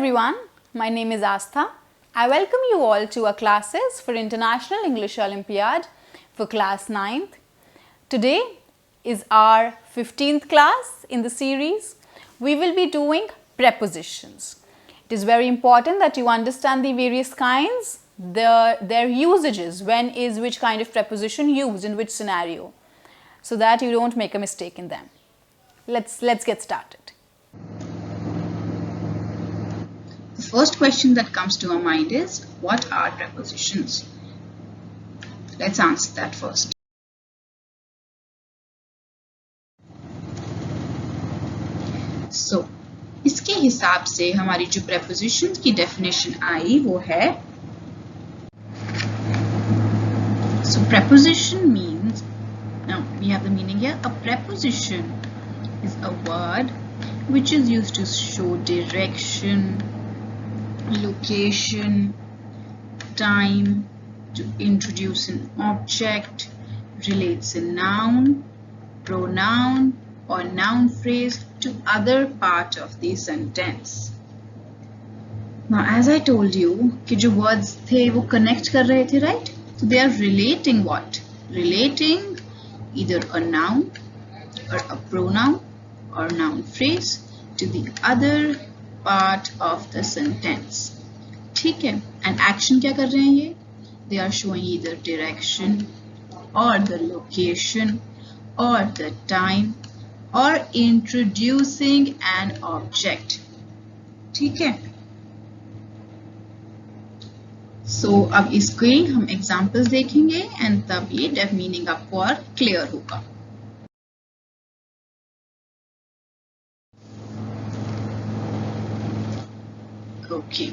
everyone, my name is Aastha. I welcome you all to our classes for International English Olympiad for class 9th. Today is our 15th class in the series. We will be doing prepositions. It is very important that you understand the various kinds, their usages, when is which kind of preposition used in which scenario, so that you don't make a mistake in them. Let's get started. The first question that comes to our mind is, what are prepositions? Let's answer that first. So, इसके हिसाब से हमारी जो prepositions की definition आई वो है, so preposition means, now we have the meaning here, a preposition is a word which is used to show direction, location, time, to introduce an object, relates a noun, pronoun or noun phrase to other part of the sentence. Now as I told you कि जो words थे वो connect कर रहे थे, right? So they are relating what? Relating either a noun or a pronoun or noun phrase to the other part of the sentence. ठीक है? And action क्या कर रहे हैं ये? They are showing either direction or the location or the time or introducing an object. ठीक है? So अब इसके हम examples देखेंगे and तब ये meaning आपको और clear होगा. Okay,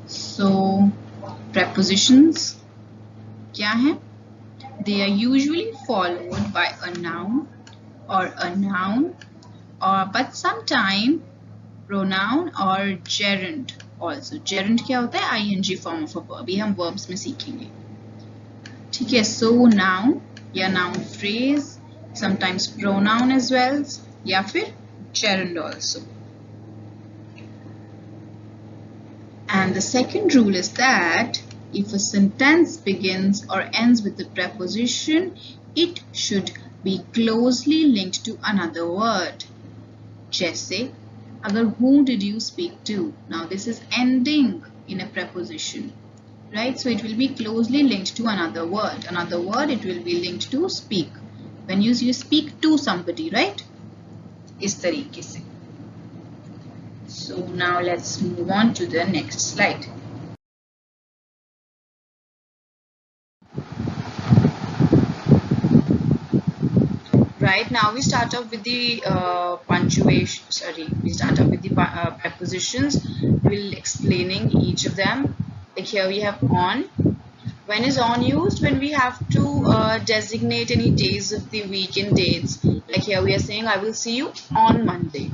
so prepositions क्या हैं? They are usually followed by a noun or but sometime pronoun or gerund also. Gerund क्या होता है? ing form of a verb. ये हम verbs में सीखेंगे. ठीक है, so noun या noun phrase, sometimes pronoun as well, या फिर gerund also. And the second rule is that if a sentence begins or ends with a preposition, it should be closely linked to another word. जैसे, अगर whom did you speak to? Now this is ending in a preposition, right? So it will be closely linked to another word. Another word, it will be linked to speak. When you speak to somebody, right? इस तरीके से. So now let's move on to the next slide. Right, now we start off with the punctuation. We start off with the prepositions. We'll explaining each of them. Like here we have on. When is on used? When we have to designate any days of the week and dates. Like here we are saying, I will see you on Monday.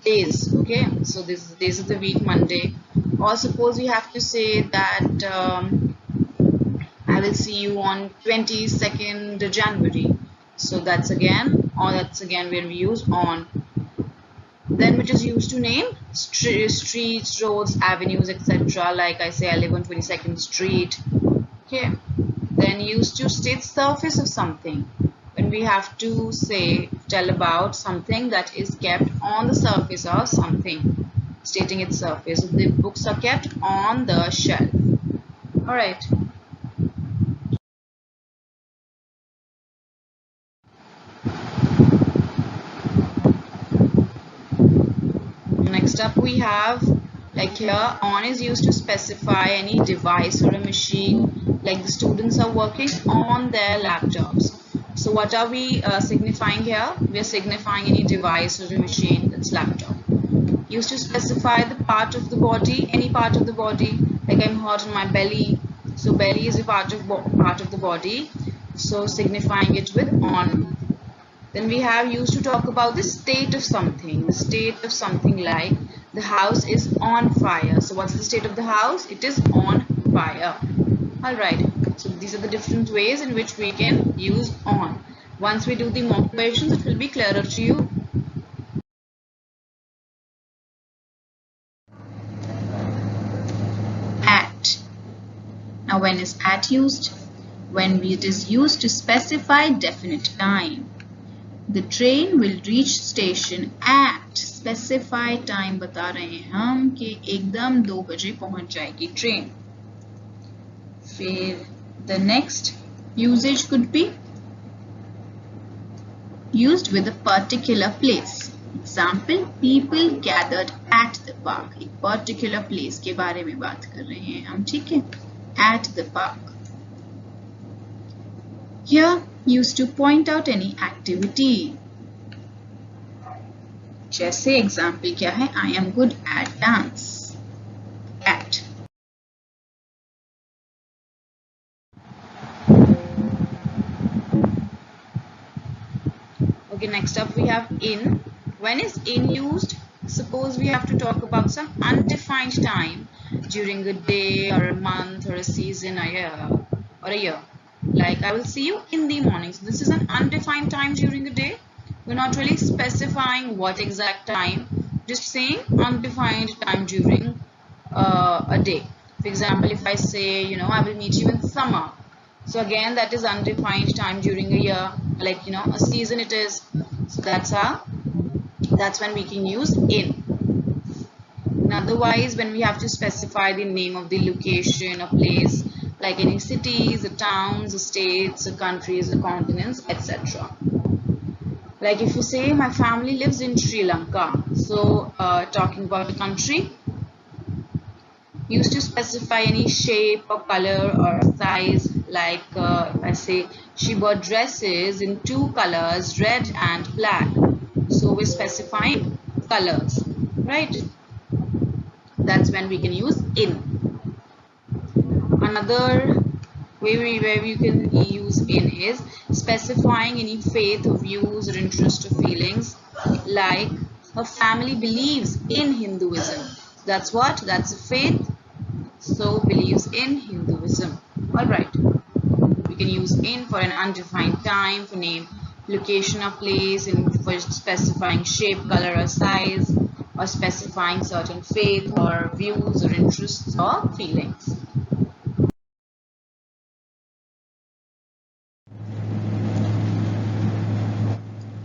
Days, okay, so this is days of the week, Monday. Or suppose we have to say that I will see you on 22nd January. So that's again, or that's again where we use on. Then which is used to name streets, roads, avenues, etc. Like I say, I live on 22nd Street. Okay. Then used to state surface of something. When we have to tell about something that is kept on the surface of something, stating its surface. So the books are kept on the shelf. Alright. Next up we have, like here, on is used to specify any device or a machine, like the students are working on their laptops. So what are we signifying here? We are signifying any device or a machine, that's laptop. Used to specify the part of the body, any part of the body, like I'm hurt on my belly. So belly is a part of the body, so signifying it with on. Then we have used to talk about the state of something. The state of something, like the house is on fire. So what's the state of the house? It is on fire. Alright, so these are the different ways in which we can use on. Once we do the mock questions, it will be clearer to you. Now when is at used? When it is used to specify definite time. The train will reach station at specified time. बता रहे हैं हम कि एकदम 2 बजे पहुंच जाएगी train. फिर the next usage could be used with a particular place. Example, people gathered at the park. एक particular place के बारे में बात कर रहे हैं हम, ठीक है? At the park. Here, used to point out any activity. जैसे example क्या है? I am good at dance. At. Okay, next up we have in. When is in used? Suppose we have to talk about some undefined time during a day or a month or a season or a year. Like I will see you in the morning. So this is an undefined time during a day. We're not really specifying what exact time. Just saying undefined time during a day. For example, if I say, you know, I will meet you in summer. So again, that is undefined time during a year. Like, you know, a season it is. So that's when we can use in. And otherwise, when we have to specify the name of the location or place, like any cities, the towns, the states, the countries, the continents, etc. Like if you say my family lives in Sri Lanka, so talking about a country, used to specify any shape or color or size. Like if I say she bought dresses in 2 colors, red and black. So we're specifying colors, right? That's when we can use in. Another way where we can use in is specifying any faith or views or interest or feelings. Like her family believes in Hinduism. That's what? That's a faith. So believes in Hinduism. Alright. We can use in for an undefined time, for name, location or place, and for specifying shape, color or size, or specifying certain faith or views or interests or feelings.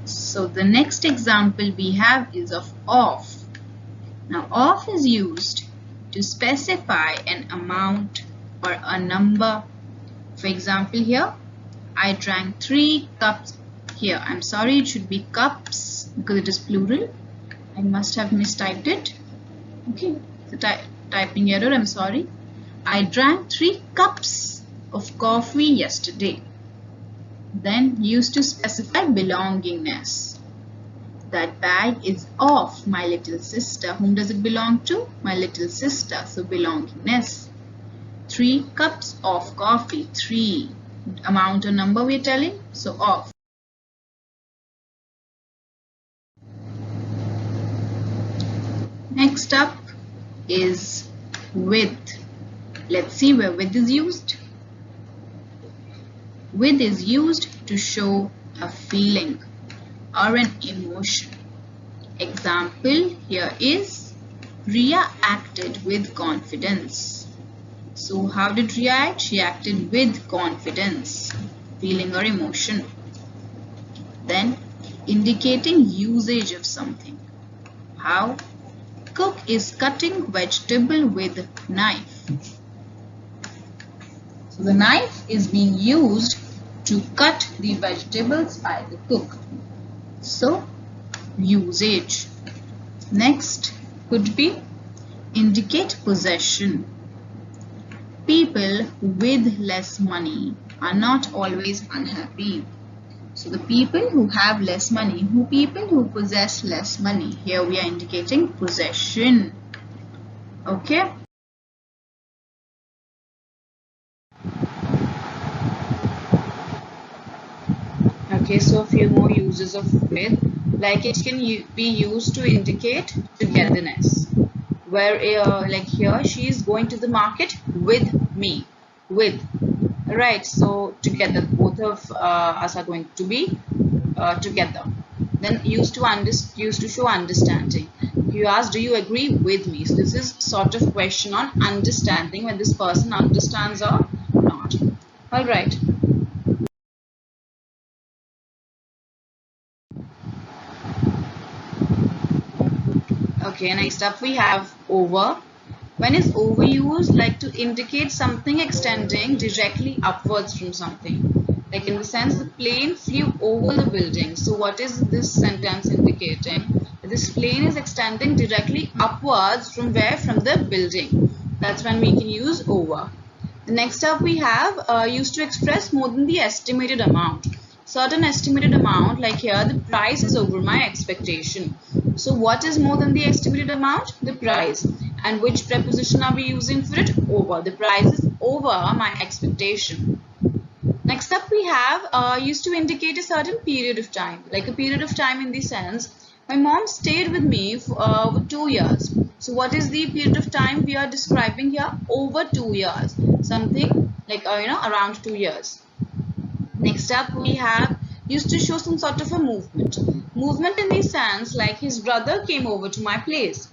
So the next example we have is of Now of is used to specify an amount or a number. For example, here I drank 3 cups. Here I'm sorry, it should be cups because it is plural. I must have mistyped it. Okay, so typing error, I'm sorry. I drank 3 cups of coffee yesterday. Then used to specify belongingness. That bag is of my little sister. Whom does it belong to? My little sister. So belongingness. 3 cups of coffee. 3. Amount or number we're telling. So of. Next up is with. Let's see where with is used. With is used to show a feeling or an emotion. Example here is Riya acted with confidence. So how did Riya act? She acted with confidence, feeling or emotion. Then indicating usage of something. How? Cook is cutting vegetable with knife. So the knife is being used to cut the vegetables by the cook. So usage. Next could be indicate possession. People with less money are not always unhappy. So the people who have less money, people who possess less money. Here we are indicating possession. Okay. Okay, so a few more uses of with. Like it can be used to indicate togetherness. Where like here she is going to the market with me. With. Right, so together. Both of us are going to be together. Then used to show understanding. You ask, do you agree with me? So this is sort of question on understanding, when this person understands or not. All right. Okay, next up we have over. When is overused, like to indicate something extending directly upwards from something. Like in the sense the plane flew over the building. So what is this sentence indicating? This plane is extending directly upwards from where? From the building. That's when we can use over. The next up we have used to express more than the estimated amount. Certain estimated amount, like here the price is over my expectation. So what is more than the estimated amount? The price. And which preposition are we using for it? Over. The price is over my expectation. Next up we have used to indicate a certain period of time. Like a period of time in the sense, my mom stayed with me for 2 years. So what is the period of time we are describing here? Over 2 years. Something like, around 2 years. Next up we have used to show some sort of a movement. Movement in the sense like his brother came over to my place.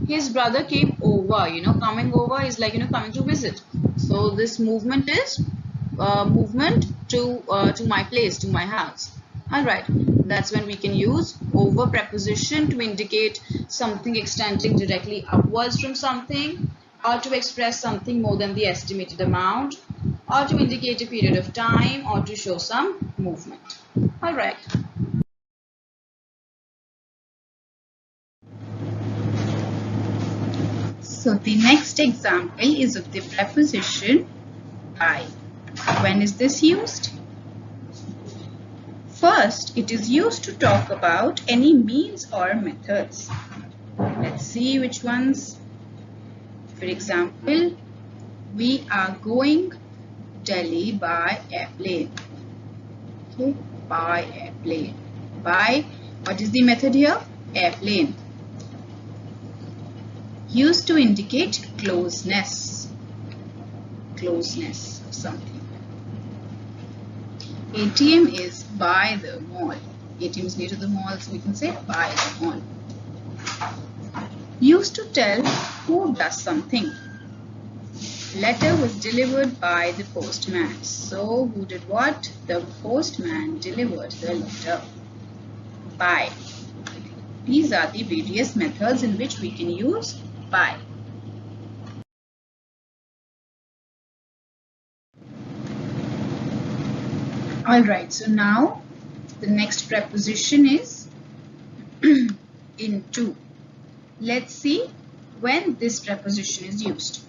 His brother came over, coming over is like, coming to visit. So this movement is movement to my place, to my house. Alright, that's when we can use over preposition to indicate something extending directly upwards from something, or to express something more than the estimated amount, or to indicate a period of time, or to show some movement. Alright. So the next example is of the preposition by. When is this used? First, it is used to talk about any means or methods. Let's see which ones. For example, we are going Delhi by airplane. Okay, by airplane. By, what is the method here? Airplane. Used to indicate closeness. Closeness of something. ATM is by the mall. ATM is near to the mall, so we can say by the mall. Used to tell who does something. Letter was delivered by the postman. So who did what? The postman delivered the letter. By. These are the various methods in which we can use by. Alright, so now the next preposition is into. Let's see when this preposition is used.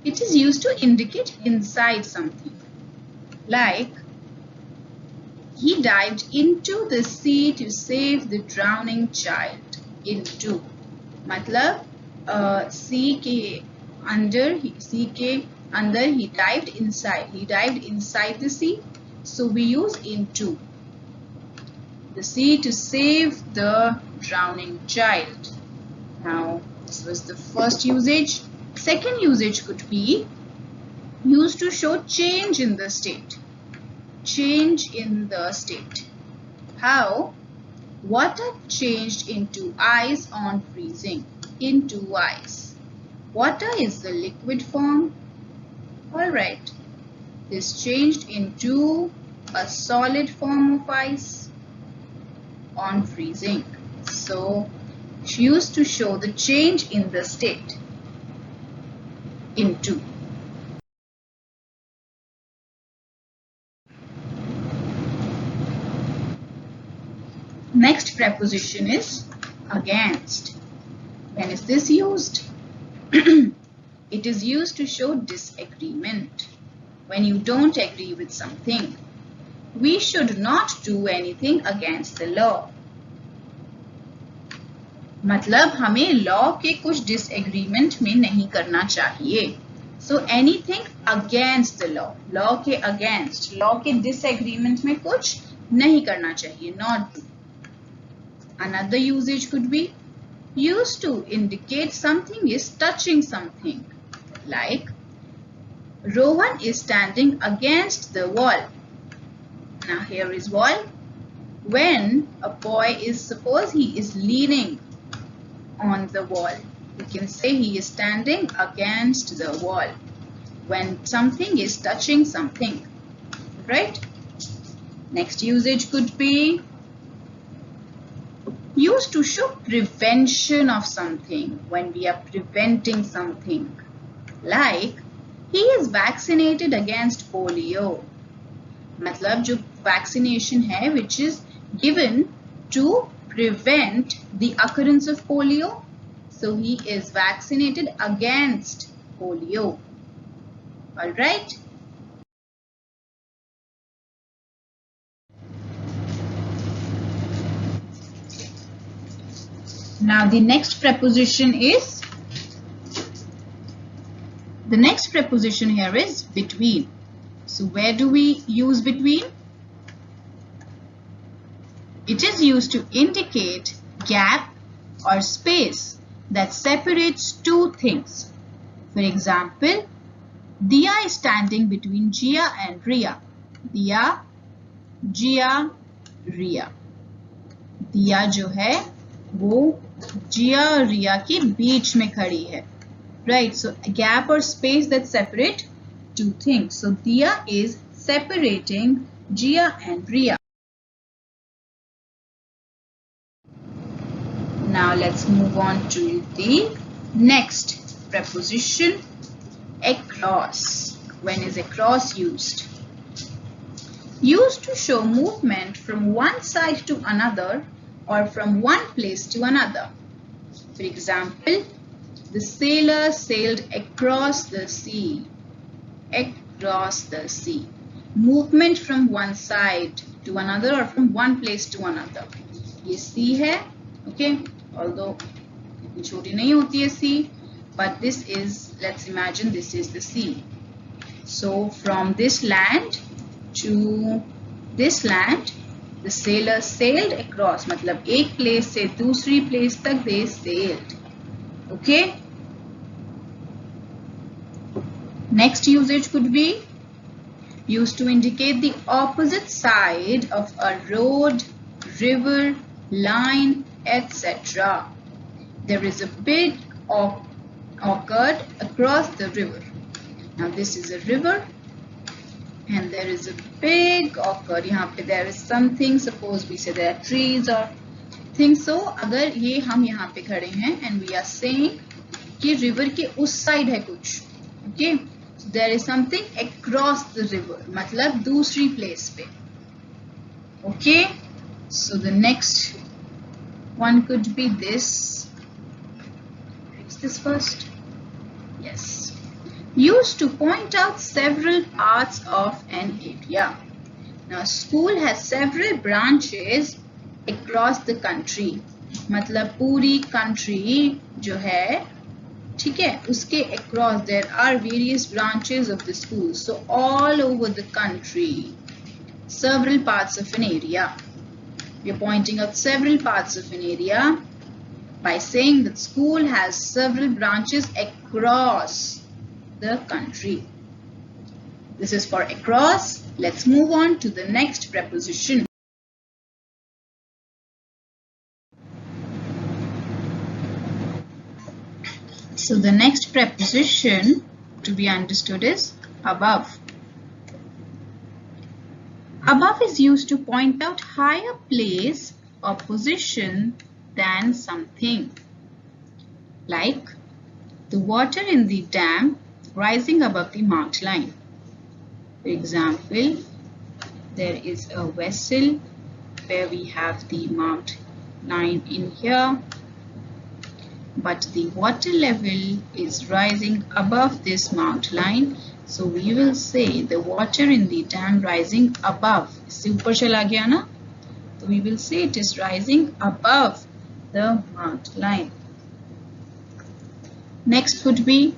It is used to indicate inside something. Like, he dived into the sea to save the drowning child. Into. मतलब sea के अंदर he dived inside. He dived inside the sea. So we use into. The sea to save the drowning child. Now, this was the first usage. Second usage could be used to show change in the state. Change in the state. How? Water changed into ice on freezing. Into ice. Water is the liquid form. Alright. This changed into a solid form of ice on freezing. So, she used to show the change in the state. Into. Next preposition is against. When is this used? It is used to show disagreement. When you don't agree with something. We should not do anything against the law. मतलब हमें law के कुछ disagreement में नहीं करना चाहिए. So anything against the law. Law के against, law के डिसएग्रीमेंट में कुछ नहीं करना चाहिए. Not do. Another usage could be used to indicate something is touching something. Like, Rohan is standing against the wall. Now here is wall. When a boy is, suppose he is leaning on the wall, we can say he is standing against the wall. when something is touching something, right? Next usage could be used to show prevention of something, when we are preventing something. Like, he is vaccinated against polio. मतलब जो vaccination है which is given to prevent the occurrence of polio. So he is vaccinated against polio. Alright. Now the next preposition here is between. So where do we use between? It is used to indicate gap or space that separates two things. For example, Diya is standing between Jia and Riya. Diya, Jia, Riya. Diya जो है वो जिया और रिया के बीच में खड़ी है. Right, so a gap or space that separate two things. So Diya is separating Jia and Riya. Now let's move on to the next preposition, across. When is across used? Used to show movement from one side to another or from one place to another. For example, the sailor sailed across the sea. Across the sea. Movement from one side to another or from one place to another. ये sea है, okay? Although इतनी छोटी नहीं होती है sea, but this is, let's imagine this is the sea. So from this land to this land, the sailor sailed across. मतलब एक place से दूसरी place तक they sailed. Okay. Next usage could be used to indicate the opposite side of a road, river, line, etc. There is a big orchard across the river. Now this is a river and there is a big orchard. यहाँ पे there is something, suppose we say there are trees or things. So अगर ये हम यहाँ पे खड़े हैं and we are saying कि river के उस side है कुछ, okay? So there is something across the river, मतलब दूसरी place पे, okay? So the next one could be this. Fix this first. Yes. Used to point out several parts of an area. Now school has several branches across the country. मतलब पूरी country जो है, ठीक है, उसके across there are various branches of the school. So all over the country, several parts of an area. We are pointing out several parts of an area by saying that school has several branches across the country. This is for across. Let's move on to the next preposition. So the next preposition to be understood is above. Above is used to point out higher place or position than something. Like the water in the dam rising above the marked line. For example, there is a vessel where we have the marked line in here, but the water level is rising above this marked line. So we will say the water in the dam rising above. इससे ऊपर चला गया ना? So we will say it is rising above the marked line. Next could be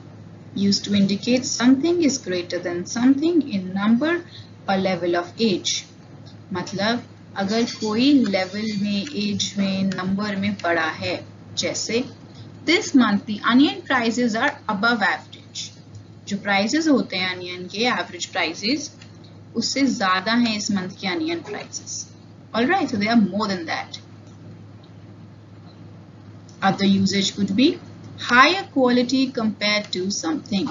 used to indicate something is greater than something in number or level of age. मतलब अगर कोई level में, age में, number में बड़ा है, जैसे this month the onion prices are above average. जो prices होते हैं onion के average prices उससे ज़्यादा हैं इस month के onion prices. Alright, so they are more than that. Other usage could be higher quality compared to something.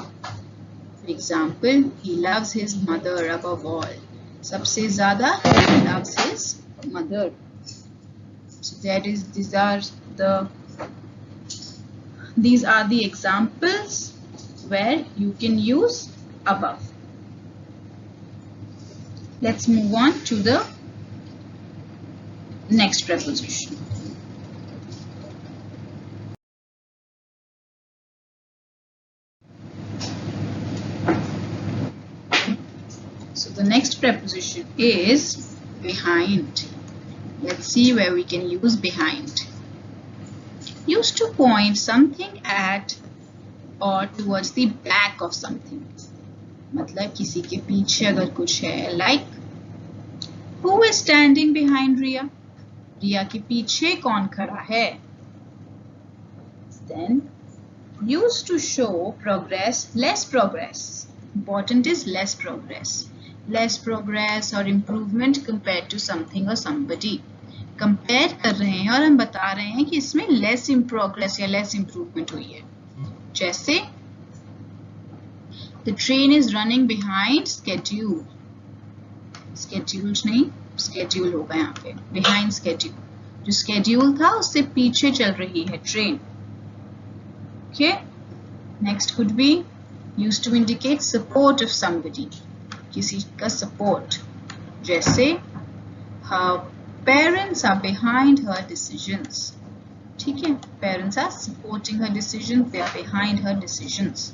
For example, he loves his mother above all. सबसे ज़्यादा he loves his mother. So these are the examples where you can use above. Let's move on to the next preposition. So the next preposition is behind. Let's see where we can use behind. Used to point something at or towards the back of something. मतलब किसी के पीछे अगर कुछ है, like who is standing behind Riya? Riya के पीछे कौन खड़ा है? Then used to show progress, less progress. Important is less progress. Less progress or improvement compared to something or somebody. Compare कर रहे हैं और हम बता रहे हैं कि इसमें less in progress या less improvement हुई है. जैसे the train is running behind schedule. Scheduled नहीं, schedule होगा यहाँ पे. Behind schedule. जो schedule था उससे पीछे चल रही है train. Okay. Next could be used to indicate support of somebody. किसी का support. जैसे her parents are behind her decisions. ठीक है. Parents are supporting her decisions. They are behind her decisions.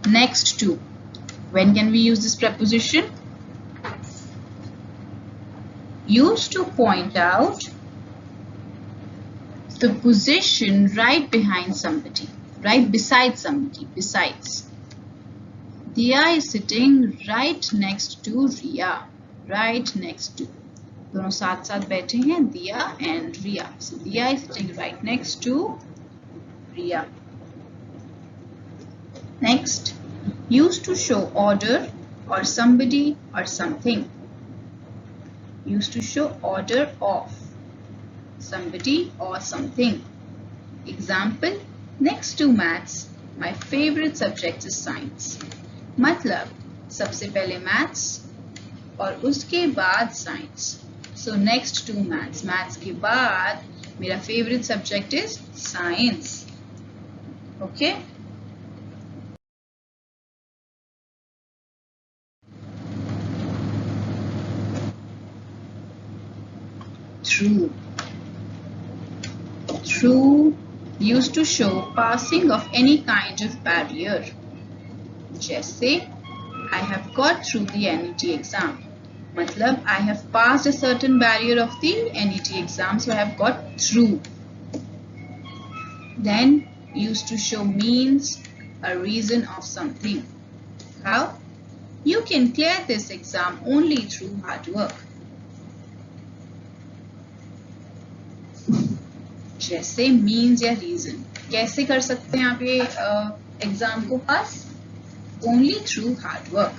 Next to. When can we use this preposition? Used to point out the position right behind somebody, right beside somebody, besides. Diya is sitting right next to Riya, right next to. दोनों साथ साथ बैठे हैं, Diya and Riya. So Diya is sitting right next to Riya. Next, used to show order or somebody or something. Used to show order of somebody or something. Example, next to maths, my favorite subject is science. मतलब सबसे पहले maths और उसके बाद science. So next to maths, maths के बाद मेरा favorite subject is science. Okay? Through. Through used to show passing of any kind of barrier. जैसे I have got through the NET exam. मतलब I have passed a certain barrier of the NET exam, so I have got through. Then used to show means, a reason of something. How? You can clear this exam only through hard work. जैसे means या reason. कैसे कर सकते हैं आप ये exam को पास? Only through hard work.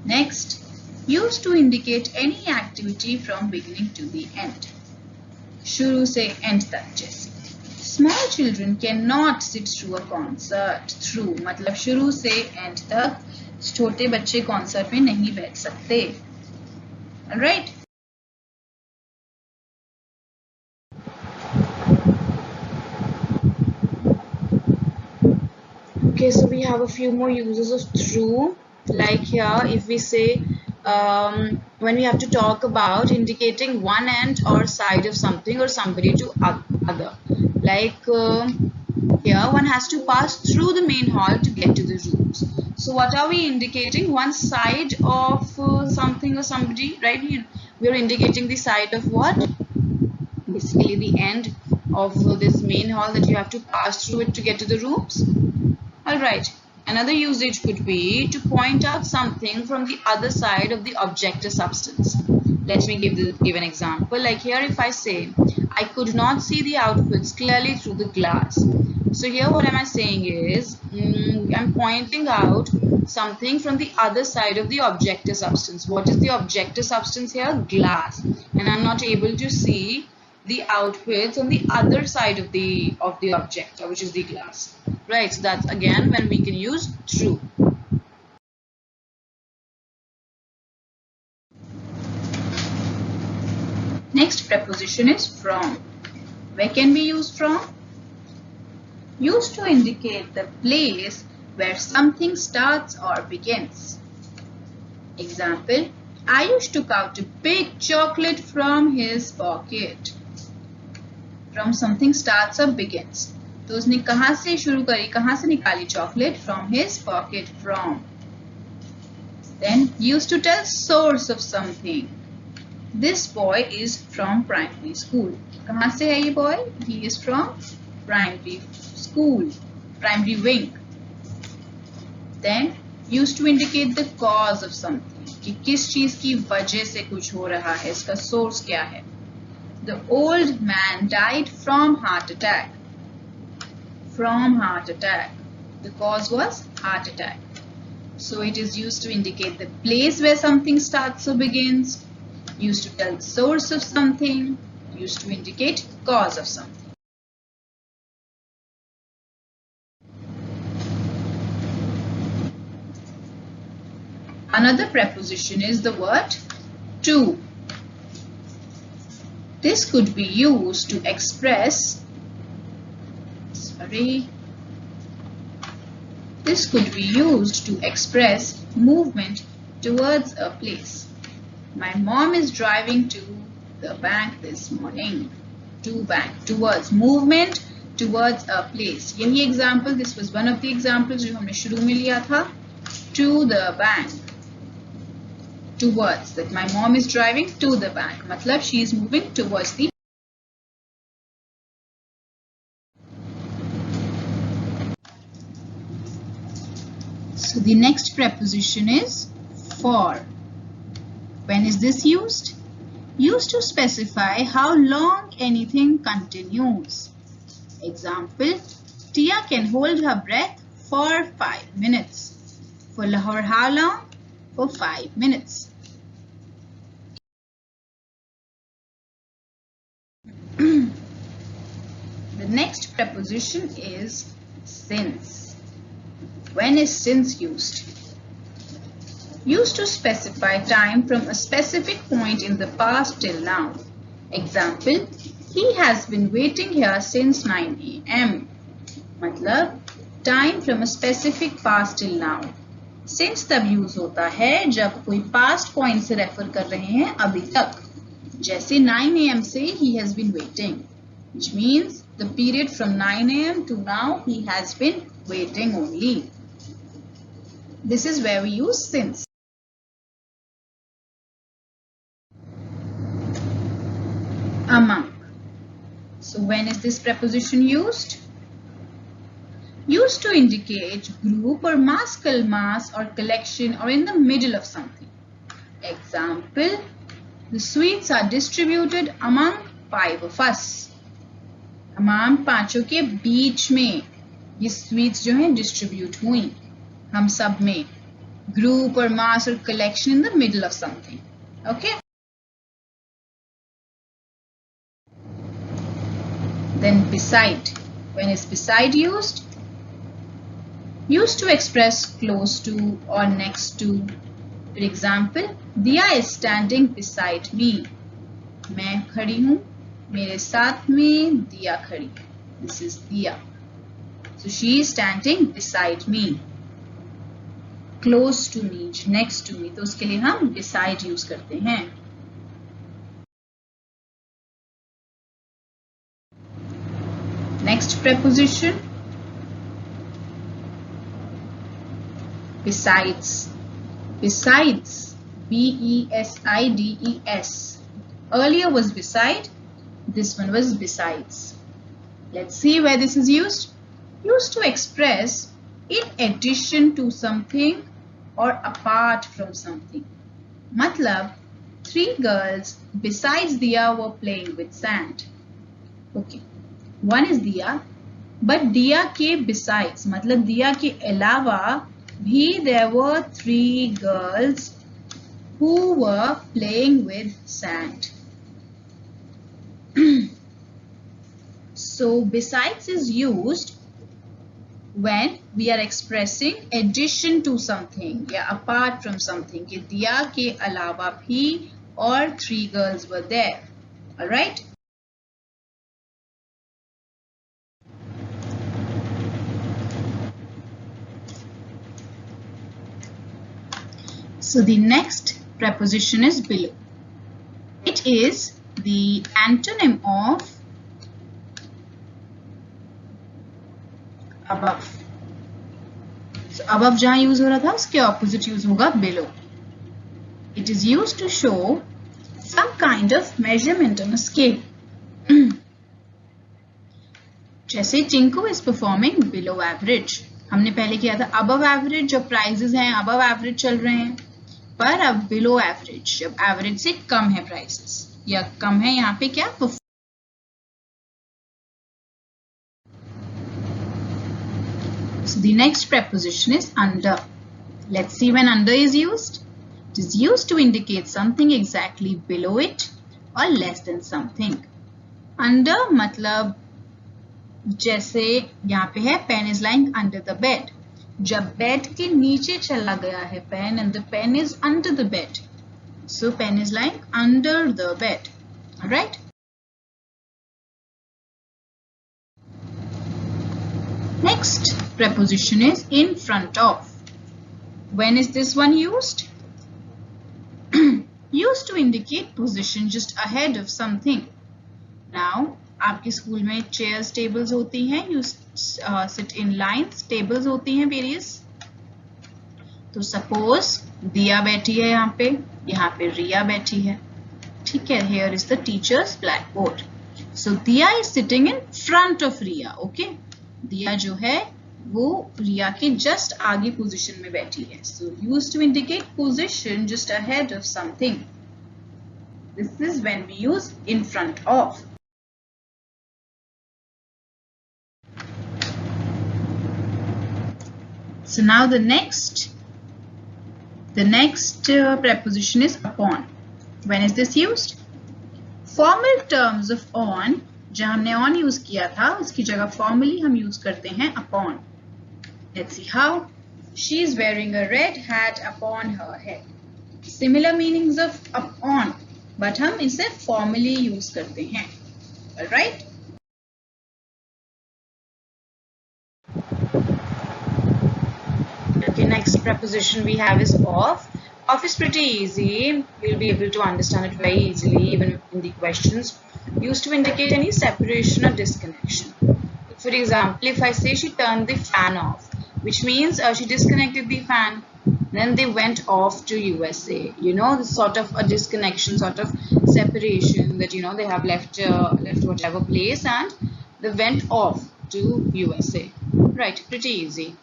Next, used to indicate any activity from beginning to the end. शुरू से end तक जैसे. Small children cannot sit through a concert. Through मतलब शुरू से end तक छोटे बच्चे concert में नहीं बैठ सकते. Alright? Okay, so we have a few more uses of through. Like here, if we say when we have to talk about indicating one end or side of something or somebody to other. Like here, one has to pass through the main hall to get to the rooms. So what are we indicating? One side of something or somebody, right? We are indicating the side of what? Basically the end of this main hall that you have to pass through it to get to the rooms. Alright, another usage could be to point out something from the other side of the object or substance. Let me give an example. Like here, if I say, I could not see the outputs clearly through the glass. So here what am I saying is, I'm pointing out something from the other side of the object or substance. What is the object or substance here? Glass. And I'm not able to see the outputs on the other side of the object, which is the glass. Right, so that's again when we can use true. Next preposition is from. Where can we use from? Used to indicate the place where something starts or begins. Example, Ayush took out a big chocolate from his pocket. From something starts or begins. तो उसने कहाँ से शुरू करी, कहाँ से निकाली chocolate? From his pocket, from. Then used to tell source of something. This boy is from primary school. कहाँ से है ये boy? He is from primary school, primary wing. Then used to indicate the cause of something, कि किस चीज की वजह से कुछ हो रहा है, इसका source क्या है. The old man died from heart attack. From heart attack. The cause was heart attack. So it is used to indicate the place where something starts or begins. Used to tell the source of something. Used to indicate cause of something. Another preposition is the word to. This could be used to express, this could be used to express movement towards a place. My mom is driving to the bank this morning. To bank, towards, movement towards a place. यही example, this was one of the examples जो हमने शुरू में लिया था. To the bank. Towards, that my mom is driving to the bank. मतलब she is moving towards the. So the next preposition is for. When is this used? Used to specify how long anything continues. Example, Tia can hold her breath for 5 minutes. For how long? For 5 minutes. The next preposition is since. When is since used? Used to specify time from a specific point in the past till now. Example, he has been waiting here since 9 a.m. मतलब time from a specific past till now. Since तब use होता है जब कोई past point से refer कर रहे हैं अभी तक. जैसे 9 a.m. से he has been waiting, which means the period from 9 a.m. to now he has been waiting only. This is where we use since. Among. So when is this preposition used? Used to indicate group or maskal mass or collection or in the middle of something. Example, the sweets are distributed among 5 of us. हम पांचों के बीच में ये sweets जो हैं distribute हुई हम सब में. Group or mass or collection in the middle of something. Okay. Then beside. When is beside used? Used to express close to or next to. For example, Diya is standing beside me. मैं खड़ी हूँ, मेरे साथ में Diya खड़ी. This is Diya. So she is standing beside me. Close to me, next to me. तो उसके लिए हम beside use करते हैं. Next preposition. Besides. Besides. B-E-S-I-D-E-S. Earlier was beside. This one was besides. Let's see where this is used. Used to express in addition to something or apart from something. Matlab, 3 girls besides Diya were playing with sand. Okay. One is Diya, but Diya ke besides, matlab Diya ke अलावा भी there were 3 girls who were playing with sand. So besides is used when we are expressing addition to something या apart from something कि दिया के अलावा भी और 3 girls were there. Alright. So the next preposition is below. It is the antonym of above. So above जहाँ use हो रहा था उसके opposite यूज होगा below. It is used to show some kind of measurement on a scale. जैसे Tinku is performing below average. हमने पहले किया था above average, जब prices हैं above average चल रहे हैं, पर अब below average, जब average से कम है prices या कम है यहाँ पे क्या So the next preposition is under. Let's see when under is used. It is used to indicate something exactly below it or less than something. Under मतलब जैसे यहाँ पे है pen is lying under the bed. जब bed के नीचे चला गया है pen and the pen is under the bed. So pen is lying under the bed. Alright? Next preposition is in front of. When is this one used? Used to indicate position just ahead of something. Now, आपके school में chairs, tables होती हैं. You sit in lines. Tables होती हैं various. तो suppose दिया बैठी है यहाँ पे रिया बैठी है. ठीक है. Here is the teacher's blackboard. So दिया is sitting in front of Riya. Okay. दिया जो है वो रिया के just आगे position में बैठी है. So used to indicate position just ahead of something. This is when we use in front of. So now the next preposition is upon. When is this used? Formal terms of on, जहाँ हमने on use किया था उसकी जगह formally हम use करते हैं upon. Let's see how. She is wearing a red hat upon her head. Similar meanings of upon, but हम इसे formally use करते हैं. Alright? Okay, next preposition we have is of. Of is pretty easy. You'll be able to understand it very easily, even in the questions. Used to indicate any separation or disconnection. For example, if I say she turned the fan off, which means she disconnected the fan, then they went off to USA. You know, this sort of a disconnection, sort of separation that, you know, they have left whatever place and they went off to USA. Right, pretty easy.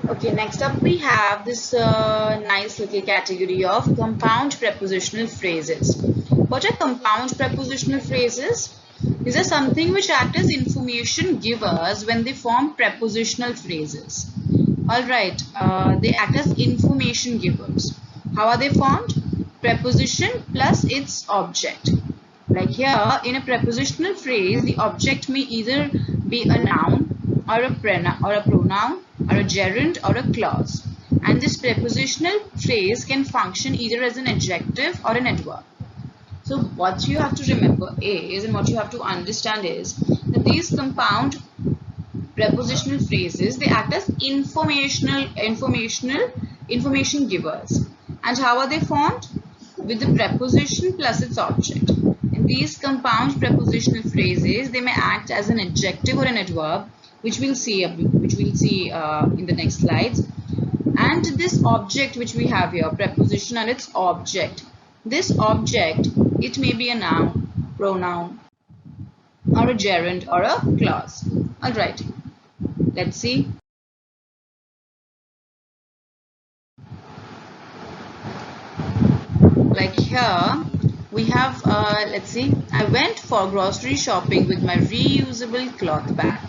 Okay, next up we have this nice little category of compound prepositional phrases. What are compound prepositional phrases? These are something which act as information givers when they form prepositional phrases. Alright, they act as information givers. How are they formed? Preposition plus its object. Like here, in a prepositional phrase, the object may either be a noun or a pronoun or a gerund or a clause. And this prepositional phrase can function either as an adjective or an adverb. So what you have to remember is, and what you have to understand is, that these compound prepositional phrases, they act as information givers. And how are they formed? With the preposition plus its object. In these compound prepositional phrases, they may act as an adjective or an adverb, which we'll see in the next slides. And this object which we have here, preposition and its object. This object, it may be a noun, pronoun, or a gerund or a clause. Alright, let's see. Like here, we have, let's see, I went for grocery shopping with my reusable cloth bag.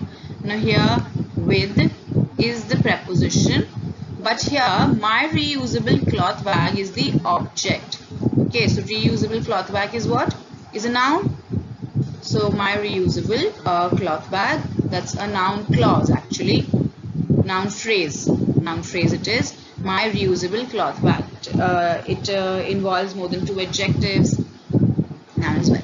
Now here, with is the preposition But here, my reusable cloth bag is the object. Okay, so reusable cloth bag is what? Is a noun. So my reusable cloth bag, that's a noun clause actually. Noun phrase. Noun phrase it is. My reusable cloth bag. It involves more than 2 adjectives. Noun as well.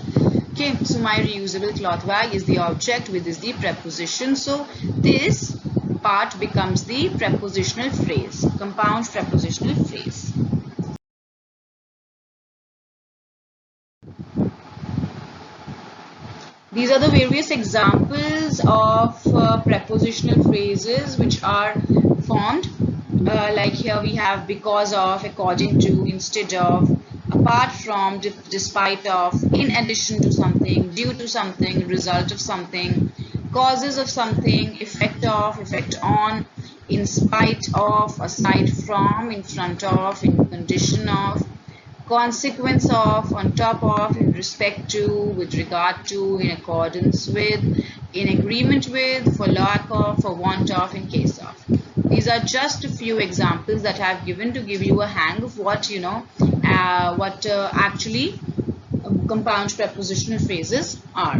Okay, so my reusable cloth bag is the object, with is the preposition. So this part becomes the prepositional phrase, compound prepositional phrase. These are the various examples of prepositional phrases which are formed. Like here we have because of, according to, instead of, apart from, despite of, in addition to something, due to something, result of something, causes of something, effect of, effect on, in spite of, aside from, in front of, in condition of, consequence of, on top of, in respect to, with regard to, in accordance with, in agreement with, for lack of, for want of, in case of. These are just a few examples that I have given to give you a hang of what actually compound prepositional phrases are.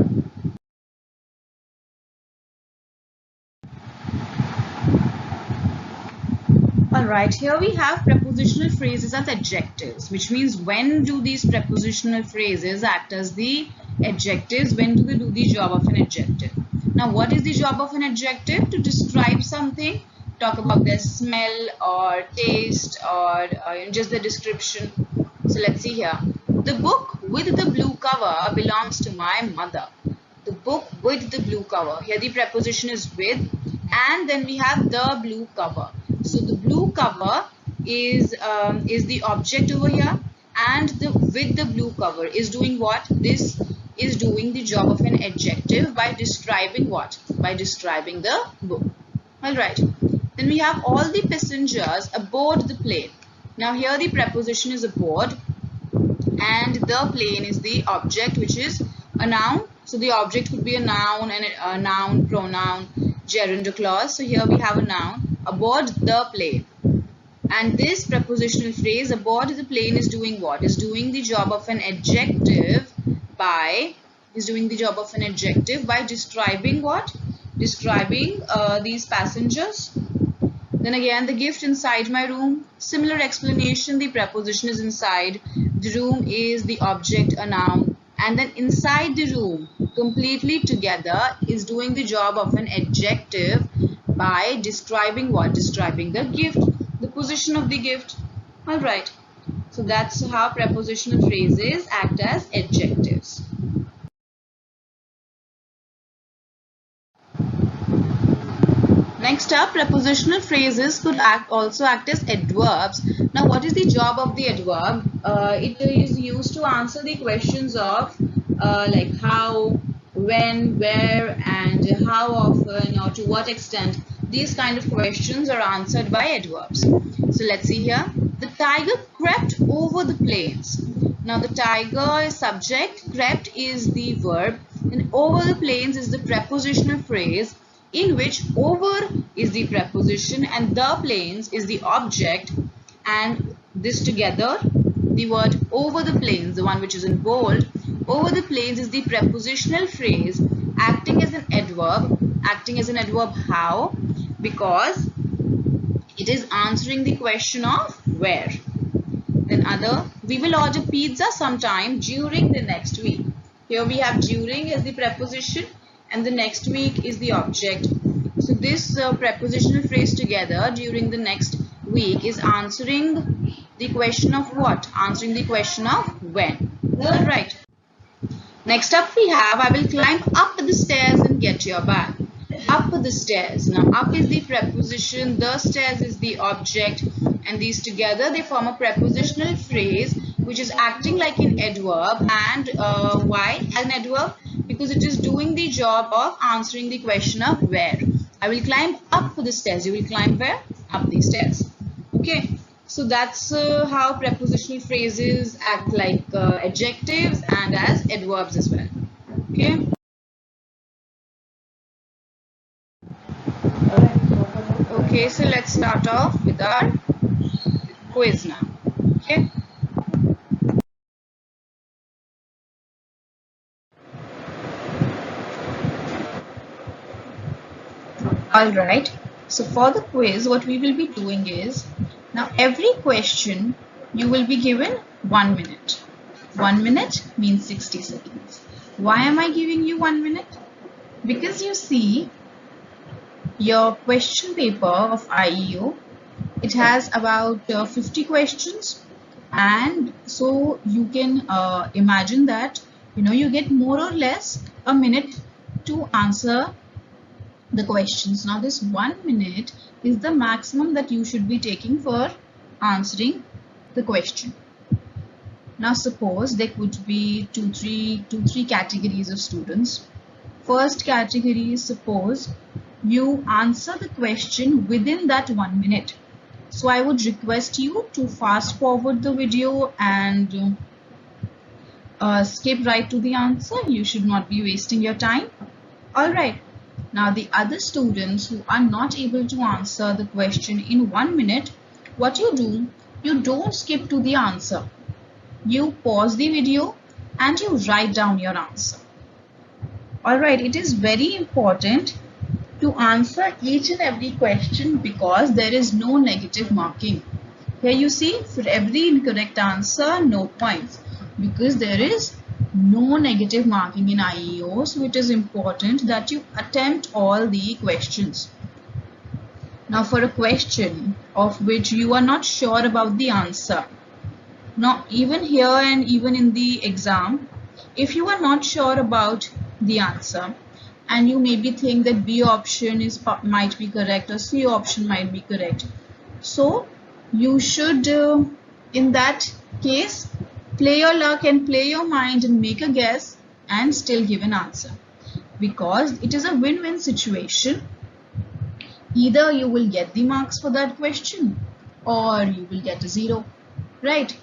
Alright, here we have prepositional phrases as adjectives, which means when do these prepositional phrases act as the adjectives, when do they do the job of an adjective? Now, what is the job of an adjective? To describe something, talk about their smell or taste or just the description. So let's see here. The book with the blue cover belongs to my mother. The book with the blue cover. Here the preposition is with, and then we have the blue cover. So the blue cover is the object over here, and the with the blue cover is doing what? This is doing the job of an adjective by describing what? By describing the book. Alright. Then we have all the passengers aboard the plane. Now here the preposition is aboard, and the plane is the object, which is a noun. So the object could be a noun, and a noun, pronoun, gerund clause. So here we have a noun, aboard the plane. And this prepositional phrase, aboard the plane, is doing what? Is doing the job of an adjective by describing what? Describing these passengers. Then again, the gift inside my room. Similar explanation, the preposition is inside. The room is the object, a noun. And then inside the room, completely together, is doing the job of an adjective by describing what? Describing the gift, the position of the gift. Alright. So that's how prepositional phrases act as adjectives. Next up, prepositional phrases could also act as adverbs. Now, what is the job of the adverb? It is used to answer the questions of like how, when, where, and how often, or to what extent. These kind of questions are answered by adverbs. So let's see here. The tiger crept over the plains. Now the tiger is subject, crept is the verb, and over the plains is the prepositional phrase, in which over is the preposition and the plains is the object, and this together, the word over the plains, the one which is in bold, over the plains is the prepositional phrase acting as an adverb. Acting as an adverb how? Because it is answering the question of where. Then other, we will order pizza sometime during the next week. Here we have during as the preposition and the next week is the object. So this prepositional phrase together, during the next week, is answering the question of what? Answering the question of when. Alright. Next up we have, I will climb up the stairs and get your bag. Up the stairs. Now up is the preposition, the stairs is the object, and these together they form a prepositional phrase which is acting like an adverb. And why an adverb? Because it is doing the job of answering the question of where. I will climb up the stairs. You will climb where? Up the stairs. Okay. So that's how prepositional phrases act like adjectives and as adverbs as well. Okay. Okay, so let's start off with our quiz now. Okay. Alright, so for the quiz, what we will be doing is, now every question you will be given 1 minute. 1 minute means 60 seconds. Why am I giving you 1 minute? Because you see, your question paper of IEO, it has about 50 questions, and so you can imagine that you get more or less a minute to answer the questions. Now this 1 minute is the maximum that you should be taking for answering the question. Now suppose there could be two, three categories of students. First category is, suppose you answer the question within that 1 minute. So I would request you to fast forward the video and skip right to the answer. You should not be wasting your time. Alright. Now the other students who are not able to answer the question in 1 minute, what you do, you don't skip to the answer. You pause the video and you write down your answer. Alright, it is very important to answer each and every question because there is no negative marking. Here you see, for every incorrect answer, no points, because there is no negative marking in IEO, so it is important that you attempt all the questions. Now for a question of which you are not sure about the answer, now even here and even in the exam, if you are not sure about the answer and you maybe think that B option might be correct or C option might be correct, so you should in that case play your luck and play your mind and make a guess and still give an answer, because it is a win-win situation. Either you will get the marks for that question or you will get a 0, right?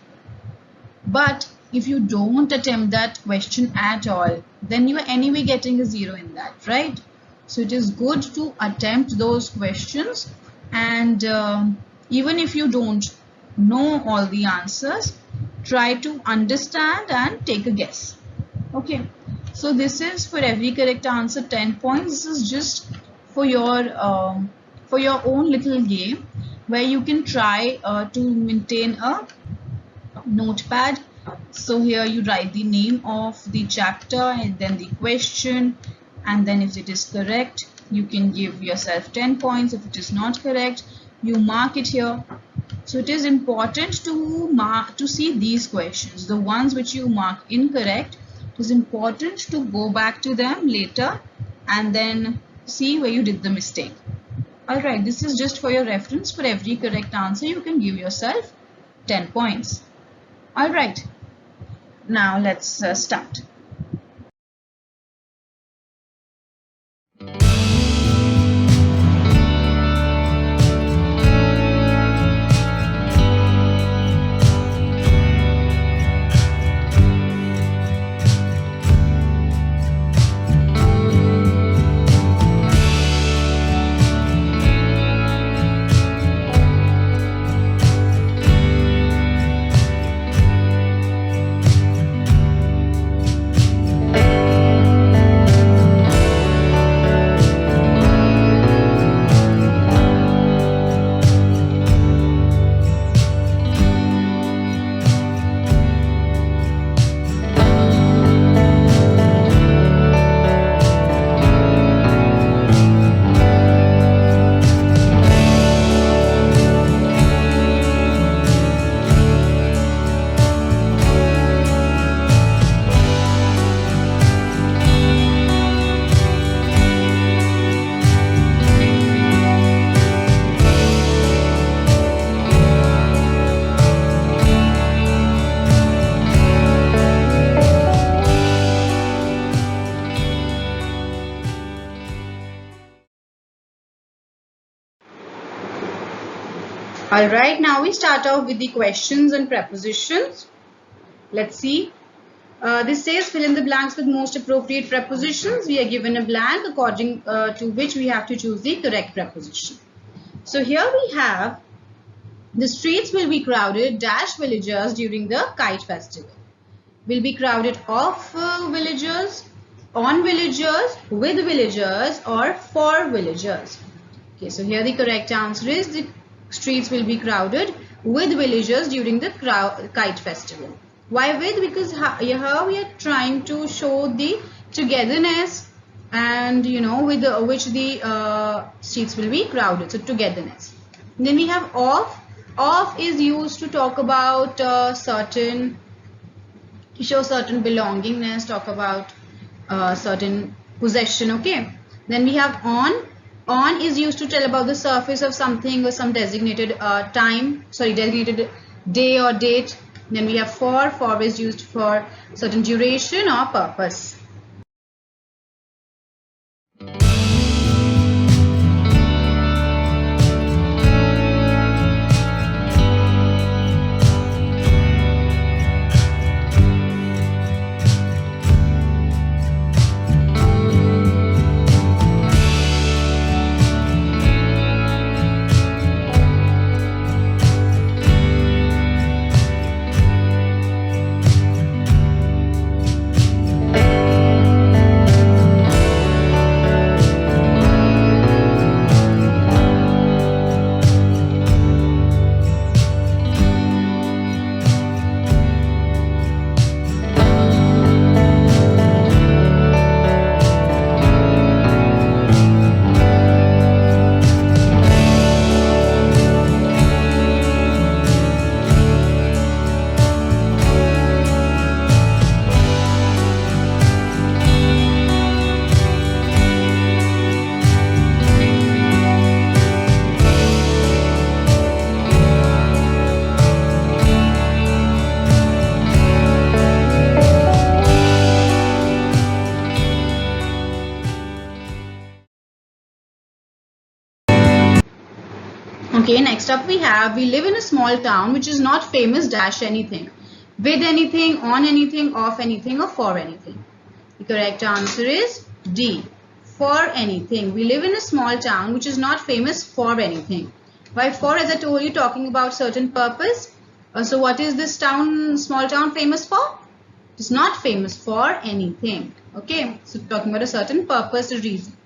But if you don't attempt that question at all, then you are anyway getting a 0 in that, right? So it is good to attempt those questions, and even if you don't know all the answers, try to understand and take a guess. Okay, so this is for every correct answer 10 points. This is just for your own little game where you can try to maintain a notepad. So here you write the name of the chapter and then the question, and then if it is correct you can give yourself 10 points. If it is not correct, you mark it here. So it is important to see these questions, the ones which you mark incorrect. It is important to go back to them later and then see where you did the mistake. Alright, this is just for your reference. For every correct answer you can give yourself 10 points. Alright, now let's start. Alright, now we start off with the questions and prepositions. Let's see. This says fill in the blanks with most appropriate prepositions. We are given a blank according to which we have to choose the correct preposition. So here we have the streets will be crowded dash villagers during the kite festival. Will be crowded of villagers, on villagers, with villagers, or for villagers. Okay, so here the correct answer is the streets will be crowded with villagers during the kite festival. Why with? Because here we are trying to show the togetherness and with which the streets will be crowded. So togetherness. Then we have of. Of is used to talk about certain, to show certain belongingness, talk about certain possession. Okay. Then we have on. On is used to tell about the surface of something or some designated designated day or date. Then we have for. For is used for certain duration or purpose. Okay, next up we live in a small town which is not famous dash anything. With anything, on anything, off anything, or for anything. The correct answer is D. For anything. We live in a small town which is not famous for anything. Why for? As I told you, talking about certain purpose. So what is this small town famous for? It's not famous for anything. Okay, so talking about a certain purpose or reason.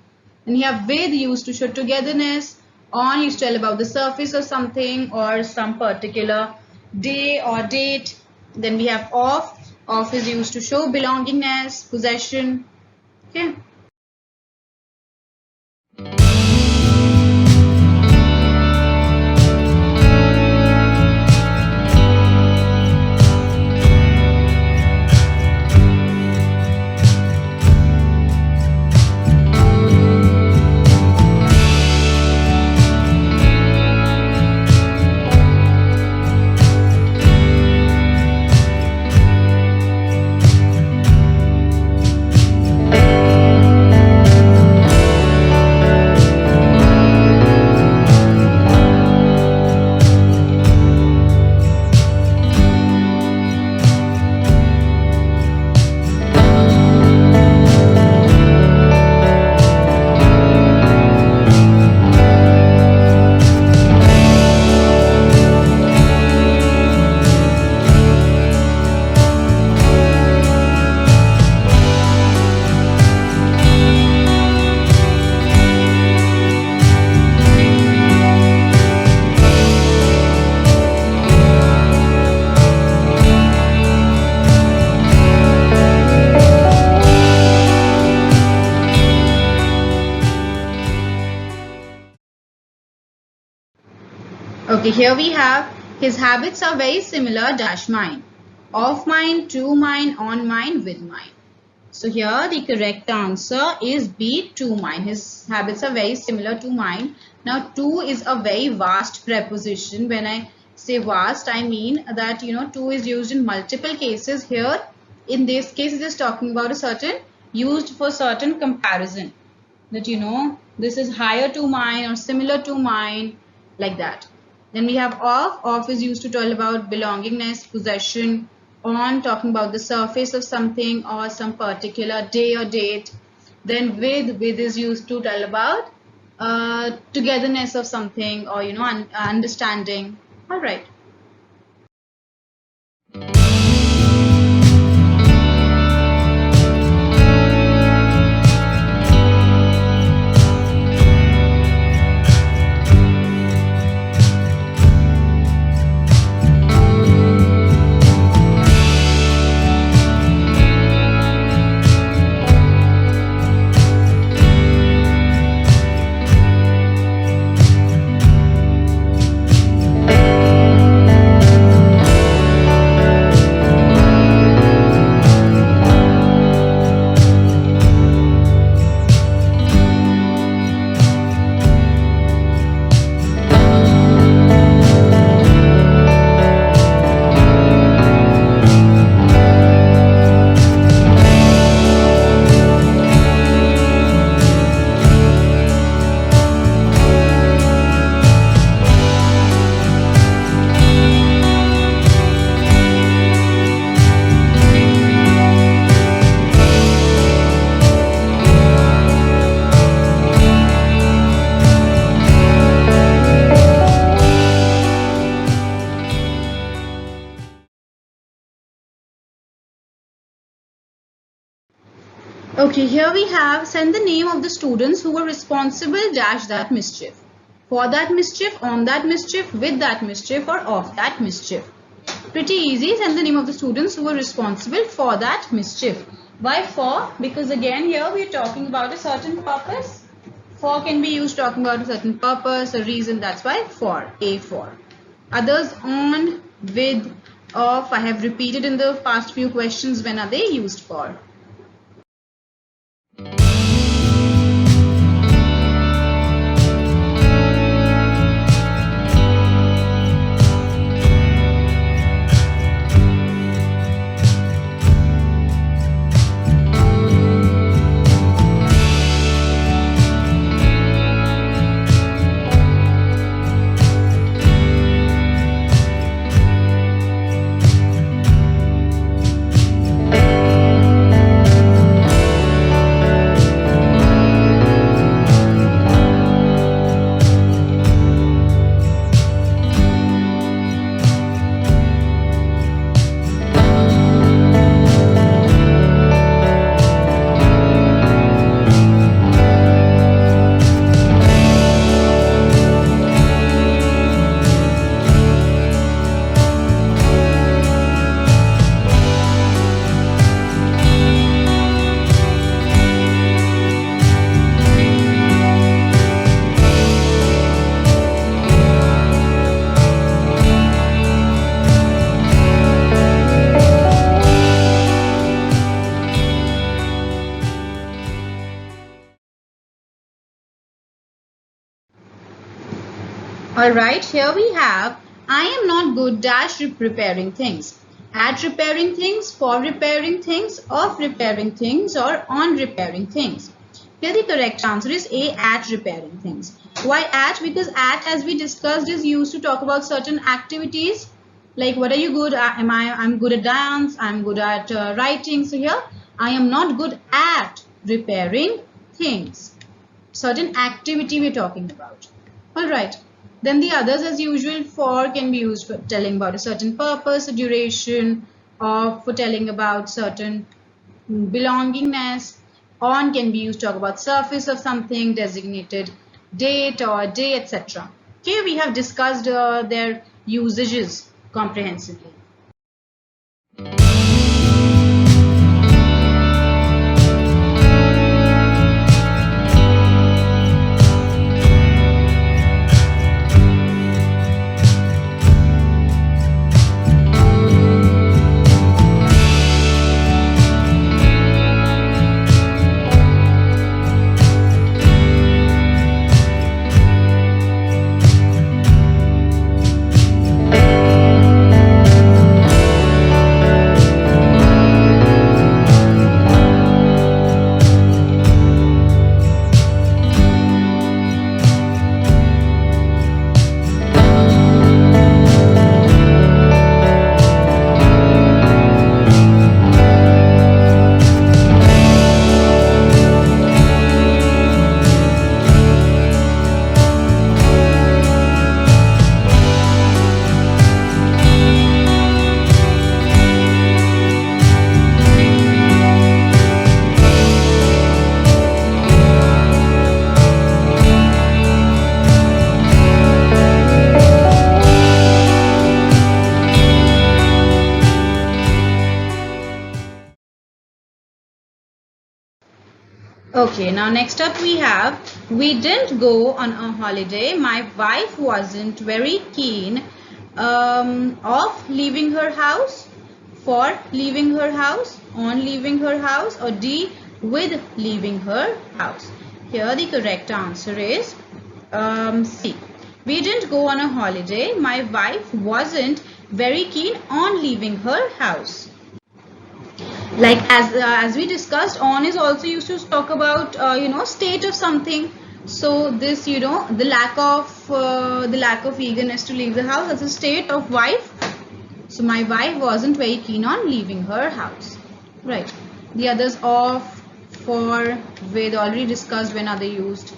Then you have with used to show togetherness. On is to tell about the surface of something or some particular day or date. Then we have of. Of is used to show belongingness, possession. Okay. Okay, here we have his habits are very similar dash mine. Of mine, to mine, on mine, with mine. So here the correct answer is B, to mine. His habits are very similar to mine. Now to is a very vast preposition. When I say vast, I mean that to is used in multiple cases. Here in this case it is talking about a certain used for certain comparison. That this is higher to mine or similar to mine, like that. Then we have of. Of is used to tell about belongingness, possession. On, talking about the surface of something or some particular day or date. Then with is used to tell about togetherness of something, or understanding. All right. Okay, here we have send the name of the students who were responsible dash that mischief. For that mischief, on that mischief, with that mischief, or of that mischief. Pretty easy. Send the name of the students who were responsible for that mischief. Why for? Because again here we are talking about a certain purpose. For can be used talking about a certain purpose, a reason. That's why for. A for. Others on, with, of. I have repeated in the past few questions when are they used for. Alright, here we have I am not good dash repairing things. At repairing things, for repairing things, of repairing things, or on repairing things. Here the correct answer is A, at repairing things. Why at? Because at, as we discussed, is used to talk about certain activities. Like what are you good at? I'm good at dance, I'm good at writing. So here I am not good at repairing things. Certain activity we're talking about. Alright. Then the others as usual, for can be used for telling about a certain purpose, a duration, or for telling about certain belongingness. On can be used to talk about surface of something, designated date or day, etc. Okay, we have discussed their usages comprehensively. Okay, now next up we have, we didn't go on a holiday. My wife wasn't very keen of leaving her house, for leaving her house, on leaving her house, or D, with leaving her house. Here the correct answer is C. We didn't go on a holiday. My wife wasn't very keen on leaving her house. Like as we discussed, on is also used to talk about state of something. So this the lack of eagerness to leave the house, that's a state of wife. So my wife wasn't very keen on leaving her house, right? The others of, for, with, already discussed when are they used.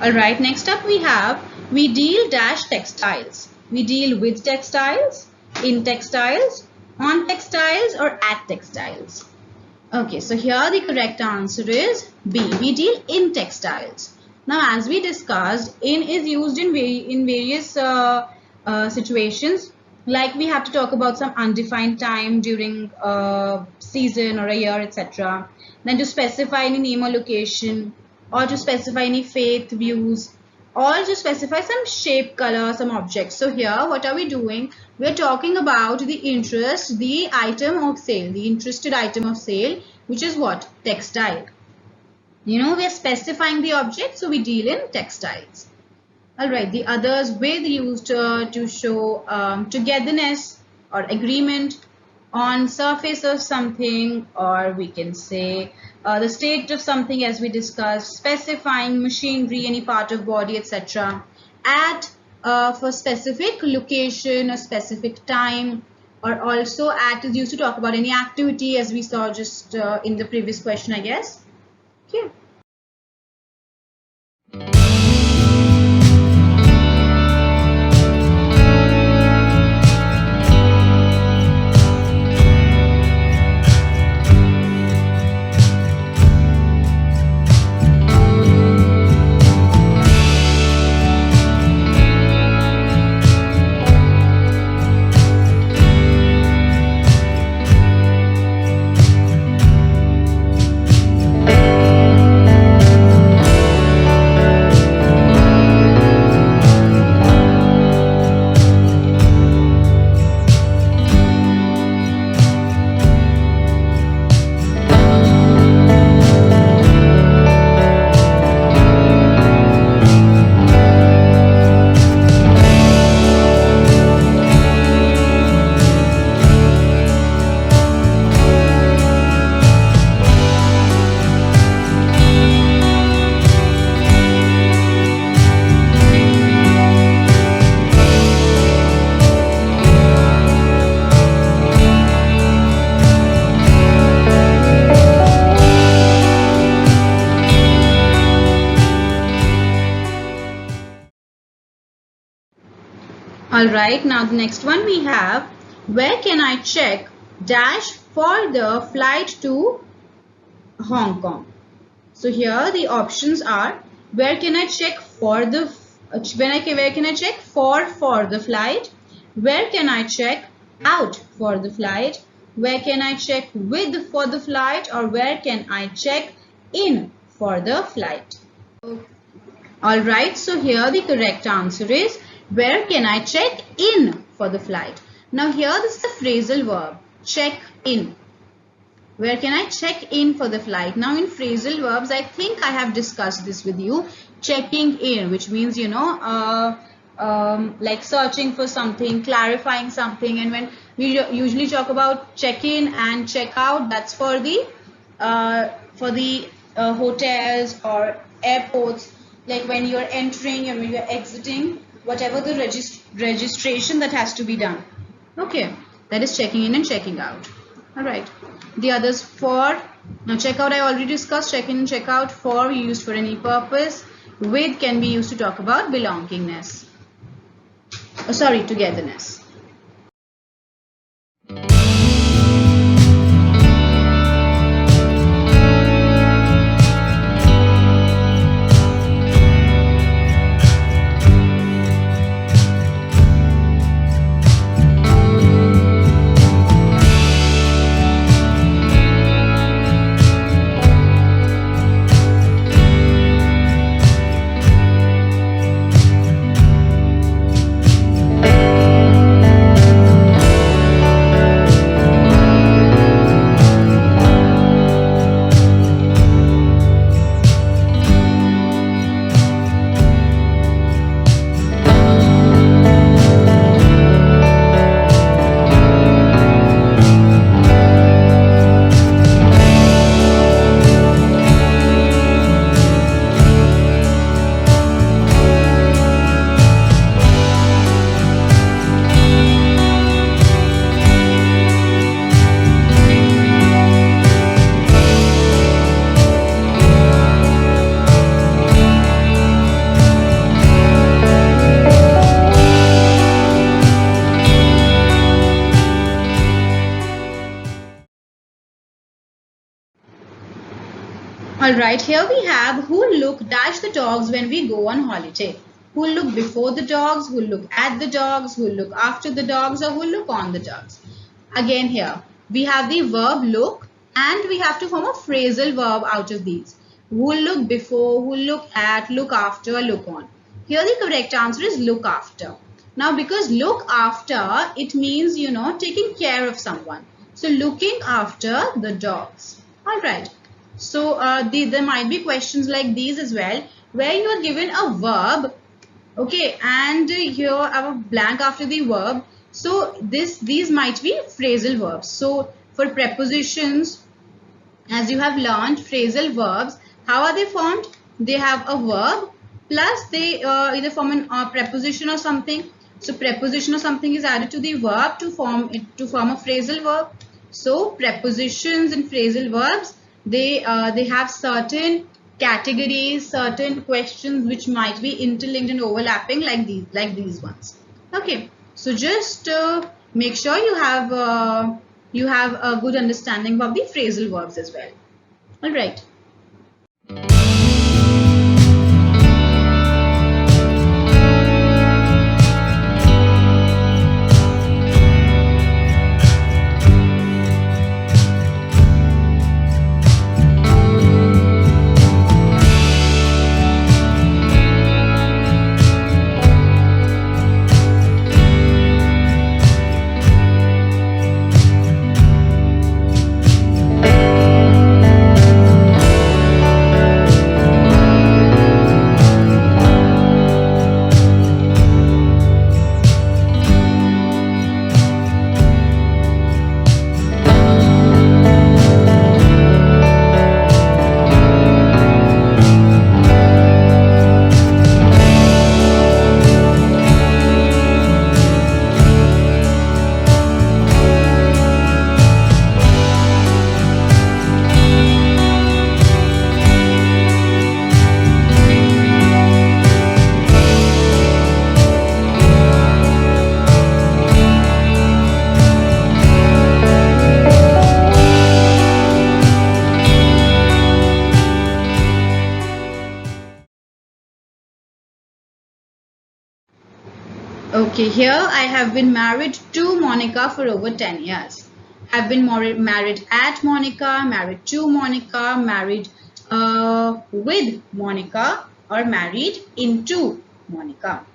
Alright, next up we have, we deal dash textiles. We deal with textiles, in textiles, on textiles, or at textiles. Okay, so here the correct answer is B. We deal in textiles. Now, as we discussed, in is used in various situations. Like we have to talk about some undefined time during a season or a year, etc. Then to specify any name or location, or to specify any faith, views, or to specify some shape, color, some object. So here, what are we doing? We're talking about the interest, the item of sale, the interested item of sale, which is what? Textile. We are specifying the object, so we deal in textiles. Alright, the others with used to show togetherness or agreement on surface of something, or we can say the state of something as we discussed, specifying machinery, any part of body, etc. At for specific location, a specific time, or also at is used to talk about any activity as we saw just in the previous question, I guess. Okay. Alright, now the next one we have, where can I check dash for the flight to Hong Kong? So here the options are, where can I check for the where can I check for the flight? Where can I check out for the flight? Where can I check with for the flight, or where can I check in for the flight? Alright, so here the correct answer is where can I check in for the flight? Now here this is the phrasal verb, check in. Where can I check in for the flight? Now in phrasal verbs, I think I have discussed this with you. Checking in, which means, you know, like searching for something, clarifying something. And when we usually talk about check in and check out, that's for the hotels or airports, like when you're entering and when you're exiting, whatever the registration that has to be done. Okay, that is checking in and checking out. All right. The others for, now check out I already discussed. Check in and check out. For used for any purpose. With can be used to talk about belongingness. Oh, sorry, togetherness. Alright, here we have who look dash the dogs when we go on holiday. Who look before the dogs, who look at the dogs, who look after the dogs, or who look on the dogs. Again here, we have the verb look and we have to form a phrasal verb out of these. Who look before, who look at, look after, look on. Here the correct answer is look after. Now because look after, it means, you know, taking care of someone. So looking after the dogs. Alright. So there might be questions like these as well, where you are given a verb, okay, and here I have a blank after the verb. So these might be phrasal verbs. So for prepositions, as you have learned, phrasal verbs, how are they formed? They have a verb plus they either form a preposition or something. So preposition or something is added to the verb to form a phrasal verb. So prepositions and phrasal verbs, they have certain categories, certain questions which might be interlinked and overlapping like these ones. Okay, so just make sure you have a good understanding of the phrasal verbs as well. All right. Okay, here I have been married to Monica for over 10 years. Have been married at Monica, married to Monica, married with Monica, or married into Monica.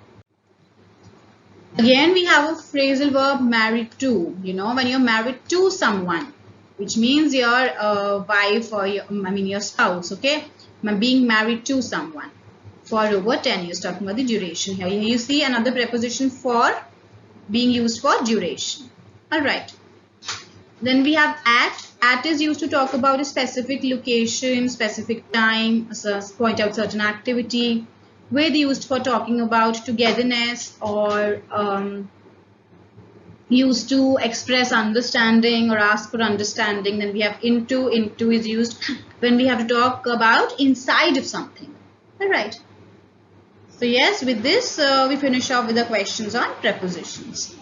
Again, we have a phrasal verb married to. You know, when you're married to someone, which means your wife or your spouse, okay? Being married to someone for over 10 years, talking about the duration here. You see another preposition for being used for duration. Alright. Then we have at. At is used to talk about a specific location, specific time, point out certain activity. With used for talking about togetherness or used to express understanding or ask for understanding. Then we have into. Into is used when we have to talk about inside of something. Alright. So yes, with this we finish off with the questions on prepositions.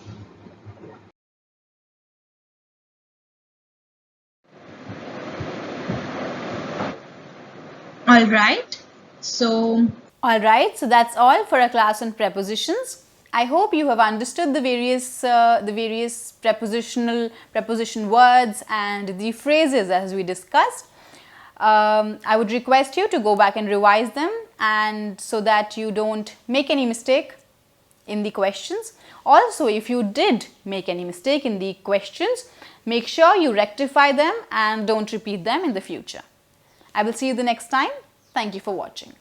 Alright. So Alright, so that's all for our class on prepositions. I hope you have understood the various preposition words and the phrases as we discussed. I would request you to go back and revise them, and so that you don't make any mistake in the questions. Also, if you did make any mistake in the questions, make sure you rectify them and don't repeat them in the future. I will see you the next time. Thank you for watching.